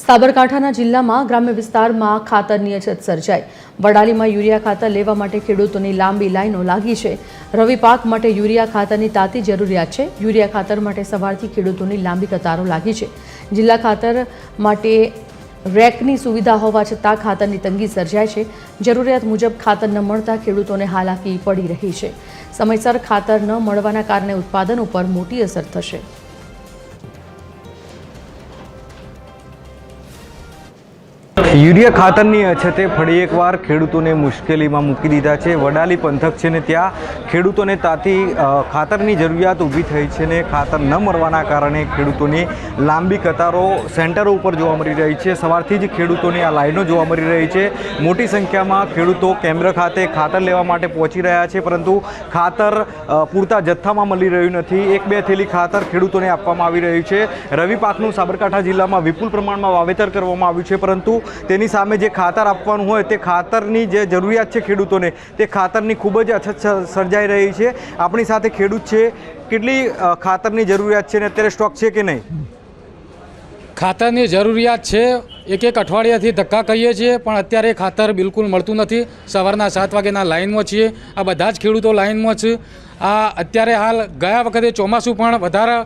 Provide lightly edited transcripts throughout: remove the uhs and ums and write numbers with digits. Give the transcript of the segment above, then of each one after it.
સાબરકાંઠાના જિલ્લામાં ગ્રામ્ય વિસ્તારમાં ખાતરની અછત સર્જાઈ। વડાલીમાં યુરિયા ખાતર લેવા માટે ખેડૂતોની લાંબી લાઈનો લાગી છે। રવિ પાક માટે યુરિયા ખાતરની તાતી જરૂરિયાત છે। યુરિયા ખાતર માટે સવારથી ખેડૂતોની લાંબી કતારો લાગી છે। જિલ્લા ખાતર માટે રેકની સુવિધા હોવા છતાં ખાતરની તંગી સર્જાય છે। જરૂરિયાત મુજબ ખાતર ન મળતા ખેડૂતોને હાલાકી પડી રહી છે। સમયસર ખાતર ન મળવાના કારણે ઉત્પાદન ઉપર મોટી અસર થશે। યુરિયા ખાતરની અછતે ફરી એકવાર ખેડૂતોને મુશ્કેલીમાં મૂકી દીધા છે। વડાલી પંથક છે ને ત્યાં ખેડૂતોને તાતી ખાતરની જરૂરિયાત ઊભી થઈ છે ને ખાતર ન મળવાના કારણે ખેડૂતોની લાંબી કતારો સેન્ટરો ઉપર જોવા મળી રહી છે। સવારથી જ ખેડૂતોની આ લાઈનો જોવા મળી રહી છે। મોટી સંખ્યામાં ખેડૂતો કેન્દ્ર ખાતે ખાતર લેવા માટે પહોંચી રહ્યા છે, પરંતુ ખાતર પૂરતા જથ્થામાં મળી રહ્યું નથી। એક બે થેલી ખાતર ખેડૂતોને આપવામાં આવી રહ્યું છે। રવિ પાકનું સાબરકાંઠા જિલ્લામાં વિપુલ પ્રમાણમાં વાવેતર કરવામાં આવ્યું છે, પરંતુ તેની સામે જે ખાતર આપવાનું હોય તે ખાતરની જે જરૂરિયાત છે ખેડૂતોને, તે ખાતરની ખૂબ જ અછત સર્જાઈ રહી છે। આપણી સાથે ખેડૂત છે, કેટલી ખાતરની જરૂરિયાત છે ને અત્યારે સ્ટોક છે કે નહીં? ખાતરની જરૂરિયાત છે, એક અઠવાડિયાથી ધક્કા કહીએ છીએ, પણ અત્યારે ખાતર બિલકુલ મળતું નથી। સવારના 7 વાગ્યાના લાઇનમાં છીએ, આ બધા જ ખેડૂતો લાઇનમાં છે। આ અત્યારે હાલ ગયા વખતે ચોમાસું પણ વધારે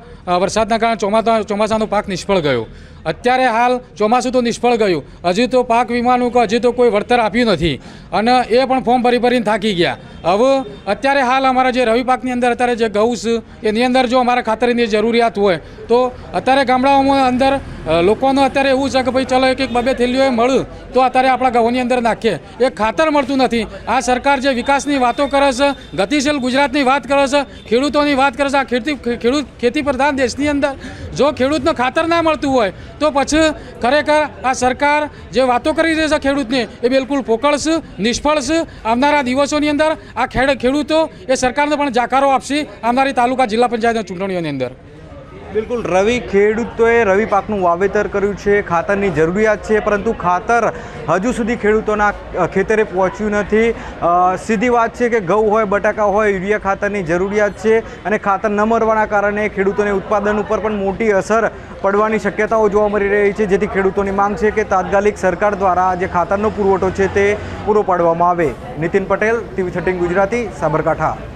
વરસાદના કારણે ચોમાસાનો પાક નિષ્ફળ ગયો। અત્યારે હાલ ચોમાસું તો નિષ્ફળ ગયું, હજુ તો પાક વીમાનું કે હજુ તો કોઈ વળતર આપ્યું નથી, અને એ પણ ફોર્મ ભરીને થાકી ગયા। હવે અત્યારે હાલ અમારા જે રવિ પાકની અંદર અત્યારે જે ઘઉં છે એની અંદર જો અમારા ખાતરની જરૂરિયાત હોય તો અત્યારે ગામડાઓમાં અંદર લોકોને અત્યારે એવું છે કે ભાઈ ચલો એક બે થેલીઓ મળ્યું તો અત્યારે આપણા ઘઉંની અંદર નાખીએ, એ ખાતર મળતું નથી। આ સરકાર જે વિકાસની વાતો કરે છે, ગતિશીલ ગુજરાતની વાત કરે છે, ખેડૂતોની વાત કરે છે, આ ખેતી પ્રધાન દેશની અંદર જો ખેડૂતને ખાતર ના મળતું હોય તો પછી ખરેખર આ સરકાર જે વાતો કરી રહી છે ખેડૂતને એ બિલકુલ પોકળ છે, નિષ્ફળ છે। આવનારા દિવસોની અંદર આ ખેડૂતો એ સરકારને પણ જાકારો આપશે આવનારી તાલુકા જિલ્લા પંચાયતની ચૂંટણીઓની અંદર। બિલકુલ, ખેડૂતોએ રવિ પાકનું વાવેતર કર્યું છે, ખાતરની જરૂરિયાત છે, પરંતુ ખાતર હજુ સુધી ખેડૂતોના ખેતરે પહોંચ્યું નથી। સીધી વાત છે કે ઘઉં હોય, બટાકા હોય, યુરિયા ખાતરની જરૂરિયાત છે, અને ખાતર ન મળવાના કારણે ખેડૂતોને ઉત્પાદન ઉપર પણ મોટી અસર પડવાની શક્યતાઓ જોવા મળી રહી છે, જેથી ખેડૂતોની માંગ છે કે તાત્કાલિક સરકાર દ્વારા જે ખાતરનો પુરવઠો છે તે પૂરો પાડવામાં આવે। નીતિન પટેલ, TV13 ગુજરાતી, સાબરકાંઠા।